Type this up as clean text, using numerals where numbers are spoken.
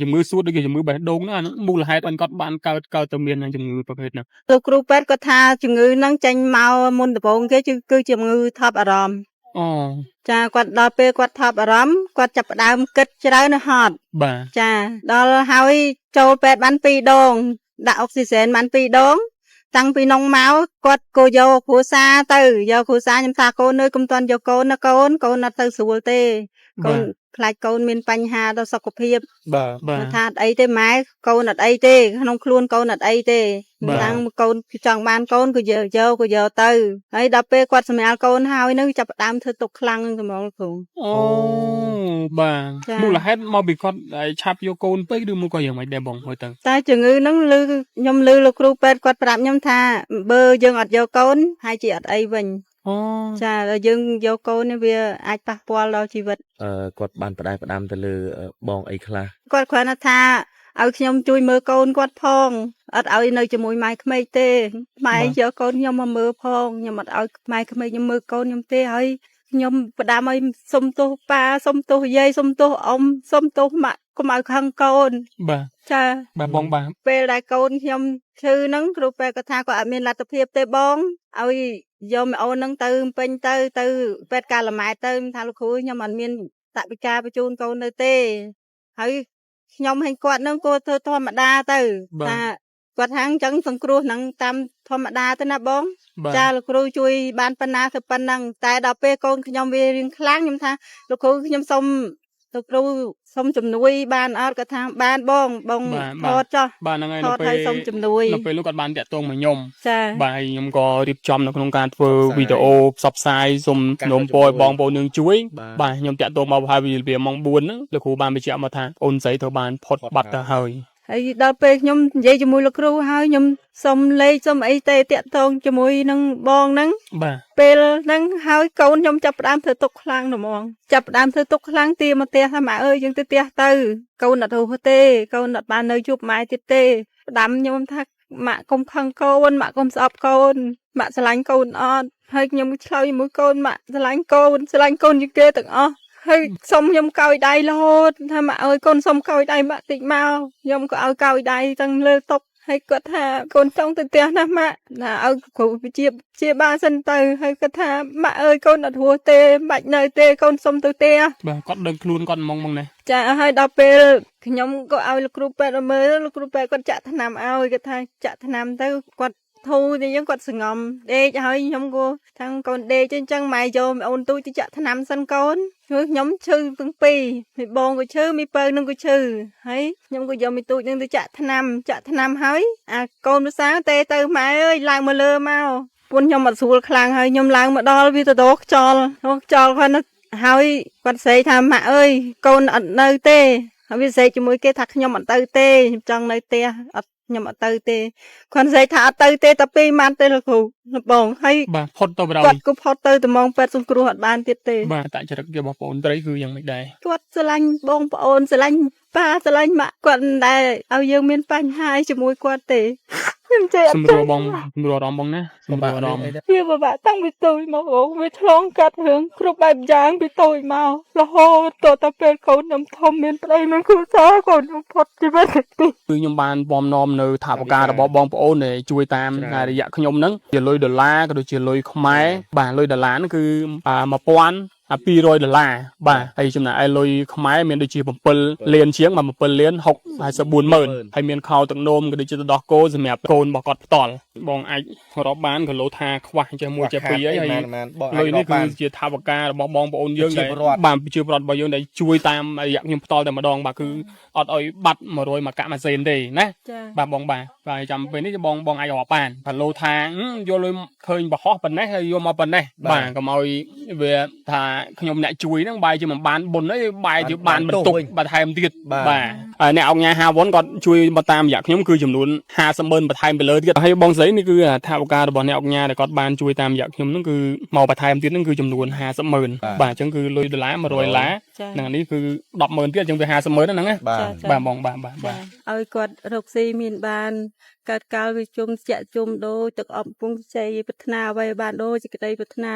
ជំងឺសួតដូចជាជំងឺបេះដូងណាមូលហេតុគាត់បានកើតទៅមានជំងឺប្រភេទហ្នឹងលោកគ្រូពេទ្យគាត់ថាជំងឺហ្នឹងចេញមកមុនដំបូងគេគឺជំងឺថប់អារម្មណ៍អូចាគាត់ដល់ពេលគាត់ថប់អារម្មណ៍គាត់ចាប់ផ្ដើមគិតច្រើនហត់បាទចាដល់ហើយចូលពេទ្យបាន2ដងដាក់អុកស៊ីហ្សែនបាន2ដងតាំងពីនងមកគាត់ក៏យកគ្រួសារទៅយកគ្រួសារខ្ញុំថាកូននៅកុំតាន់យកកូនណាកូនអត់ទៅស្រួលទេកូនខ្លាចកូនមានបញ្ហាដល់សុខភាពបាទថាអត់អីទេម៉ែកូនអត់អីទេក្នុងខ្លួនកូនអត់អីទេតាំងកូនចង់បានកូនក៏យកទៅហើយដល់ពេលគាត់សម្រាលកូនហើយនឹងចាប់ផ្ដើមធ្វើទុកខ្លាំងហ្មងគ្រូអូបាទមូលហេតុមកពីគាត់ឆាប់យកកូនពេកឬមកក៏យ៉ាងម៉េចដែរបងមើលទៅតែជំងឺហ្នឹងខ្ញុំឮលោកគ្រូពេទ្យគាត់ប្រាប់ខ្ញុំថាបើយើងអត់យកកូនហើយជាអត់អីវិញអូចាដល់យើងយកកូននេះវាអាចប៉ះពាល់ដល់ជីវិតគាត់បានផ្ដាំទៅលើបងអីខ្លះគាត់គ្រាន់តែថាឲ្យខ្ញុំជួយមើលកូនគាត់ផងអត់ឲ្យនៅជាមួយម៉ែក្មេកទេម៉ែយកកូនខ្ញុំមកមើលផងខ្ញុំអត់ឲ្យម៉ែក្មេកខ្ញុំមើលកូនខ្ញុំទេហើយខ្ញុំផ្ដាំឲ្យសុំទោសប៉ាសុំទោសយាយសុំទោសអ៊ំសុំទោសម៉ាក់កុំឲ្យខឹងកូនបាទចាបាទបងបាទពេលដែលកូនខ្ញុំឈឺហ្នឹងគ្រូពេទ្យគាត់ថាគាត់អត់មានលទ្ធភាពទេបងឲ្យយកមីអូនហ្នឹងទៅពេញទៅពេទ្យកាលម៉ែទៅថាលោកគ្រូខ្ញុំអត់មានតវិការបញ្ជូនកូននៅទេហើយខ្ញុំហែងគាត់ហ្នឹងគាត់ធ្វើធម្មតាទៅថាគាត់ថាអញ្ចឹងសង្គ្រោះហ្នឹងតាមធម្មតាទៅណាបងចាលោកគ្រូជួយបានប៉ុណ្ណាគឺប៉ុណ្ណឹងតែដល់ពេលកូនខ្ញុំវារៀងខ្លាំងខ្ញុំថាលោកគ្រូខ្ញុំសុំលោកគ្រូសុំជំនួយបានអត់គាត់ថាបានបងថតចោះបាទហ្នឹងហើយនៅពេលសុំជំនួយនៅពេលនោះគាត់បានតាក់ទងមកខ្ញុំចាបាទខ្ញុំក៏រៀបចំនៅក្នុងការធ្វើវីដេអូផ្សព្វផ្សាយសុំនោមពរឲ្យបងប្អូននឹងជួយបាទខ្ញុំតាក់ទងមកហើយវាម៉ោង4ហ្នឹងលោកគ្រូបានបញ្ជាក់មកថាអូនស្រីត្រូវបានផុតបាត់ទៅហើយដល់ពេលខ្ញុំនិយាយជាមួយលោកគ្រូហើយខ្ញុំសុំលេខសុំអីទេតាក់ទងជាមួយនឹងបងហ្នឹងបាទពេលហ្នឹងហើយកូនខ្ញុំចាប់ផ្ដើមធ្វើទុកខ្លាំងហ្មងចាប់ផ្ដើមធ្វើទុកខ្លាំងទីមកផ្ទះថាម៉ែអើយយើងទៅផ្ទះទៅកូនអត់រស់ទេកូនអត់បាននៅជួបម៉ែទៀតទេផ្ដាំខ្ញុំថាម៉ាក់កុំខឹងកូនម៉ាក់កុំស្អប់កូនម៉ាក់ស្រឡាញ់កូនអត់ហើយខ្ញុំឆ្លើយមួយកូនម៉ាក់ស្រឡាញ់កូនជាងគេទាំងអស់ហើយសុំខ្ញុំកោយដៃរហូតថាម៉ាក់អើយកូនសុំកោយដៃម៉ាក់តិចមកខ្ញុំក៏ឲ្យកោយដៃទាំងលើតុហើយគាត់ថាកូនចង់ទៅផ្ទះណាម៉ាក់ណាឲ្យគ្រូជាបានសិនទៅហើយគាត់ថាម៉ាក់អើយកូនអត់រស់ទេបាច់នៅទេកូនសុំទៅផ្ទះបាទគាត់ដឹងខ្លួនគាត់ហ្មងណាចាហើយដល់ពេលខ្ញុំក៏ឲ្យលោកគ្រូពេទ្យមើលលោកគ្រូពេទ្យគាត់ចាក់ថ្នាំឲ្យគាត់ថាចាក់ថ្នាំទៅគាត់ធូរទៅយើងគាត់សង្ងំដេកហើយខ្ញុំក៏ថាកូនដេកអញ្ចឹងម៉ែយកអូនទូចទៅចាក់ថ្នាំសិនកូនខ្ញុំឈឺទាំងពីរមីបងក៏ឈឺមីពៅនឹងក៏ឈឺហើយខ្ញុំក៏យកមីទូចនឹងទៅចាក់ថ្នាំហើយអាកូនភាសាទេទៅម៉ែអើយឡើងមកលើមកពួនខ្ញុំអត់ស្រួលខ្លាំងហើយខ្ញុំឡើងមកដល់វាទៅដកខ្យល់គាត់ហើយគាត់ស្រីថាម៉ាក់អើយកូនអត់នៅទេហើយវាស្រែកជាមួយគេថាខ្ញុំអត់ទៅទេខ្ញុំចង់នៅផ្ទះខ្ញុំអត់ទៅទេគាត់ស្រីថាអត់ទៅទេតែ2ម៉ាត់ទេលោកគ្រូបងហើយបាទផុតទៅបដ គាត់ក៏ផុតទៅត្មងពេទ្យសង្គ្រោះអត់បានទៀតទេបាទតចរិតរបស់បងប្អូនត្រីគឺយ៉ាងម៉េចដែរគាត់ស្រឡាញ់បងប្អូនស្រឡាញ់ប៉ាស្រឡាញ់ម៉ាក់គាត់មិនដែលឲ្យយើងមានបញ្ហាជាមួយគាត់ទេខ្ញុំចេះអត់សម្រួលបងសម្រួលអារម្មណ៍បងណាសម្រួលអារម្មណ៍វាពិបាកតាំងពីតូចមកវាឆ្លងកាត់រឿងគ្រប់បែបយ៉ាងពីតូចមករហូតតទៅពេលកូនខ្ញុំធំមានប្តីមានគ្រួសារកូនខ្ញុំផុតជីវិតទីគឺខ្ញុំបានពំនាំនៅថាវិការរបស់បងប្អូនដែលជួយតាមរយៈខ្ញុំហ្នឹងជាលុយដុល្លារក៏ដូចជាលុយខ្មែរបាទលុយដុល្លារហ្នឹងគឺ$200បាទហើយចំណែកឯលុយខ្មែរមានដូចជា7លានជាង7លាន6540000ហើយមានខោទឹកនោមក៏ដូចជាទឹកដោះគោសម្រាប់កូនរបស់គាត់ផ្ទាល់បងអាចរាប់បានក៏លោថាខ្វះចេះមួយចេះពីរហើយលុយនេះគឺជាថាវិការរបស់បងប្អូនយើងដែលបានប្រជាប្រដ្ឋរបស់យើងដែលជួយតាមរយៈខ្ញុំផ្ទាល់តែម្ដងបាទគឺអត់ឲ្យបាត់100មកកាក់ម៉ាស៊ីនទេណាបាទបងបាទចាំពេលនេះបងអាចរាប់បានបាទលោថាយកលុយឃើញបរោះប៉ុណ្ណេះហើយយកមកប៉ុណ្ណេះបាទកុំឲ្យវាថាខ្ញុំអ្នកជួយហ្នឹងបាយជាមិនបានបុណ្យទេបាយជាបានបន្ទុកបន្ថែមទៀតបាទអ្នកអង្គញាហាវុនគាត់ជួយមកតាមរយៈខ្ញុំគឺចំនួន500000បន្ថែមទៅលើទៀតហើយបងស្រីនេះគឺថាវិការរបស់អ្នកអង្គញាដែលគាត់បានជួយតាមរយៈខ្ញុំហ្នឹងគឺមកបន្ថែមទៀតហ្នឹងគឺចំនួន50000បាទអញ្ចឹងគឺលុយដុល្លារ100ដុល្លារហ្នឹងនេះគឺ100,000ទៀតអញ្ចឹងវា50000ហ្នឹងណាបាទបងបាទឲ្យគាត់រកស៊ីមានបានកើតកាលវិជុំជាក់ជុំដូចទឹកអប់ពងជ័យប្រាថ្នាអ្វីបានដូចសេចក្តីប្រាថ្នា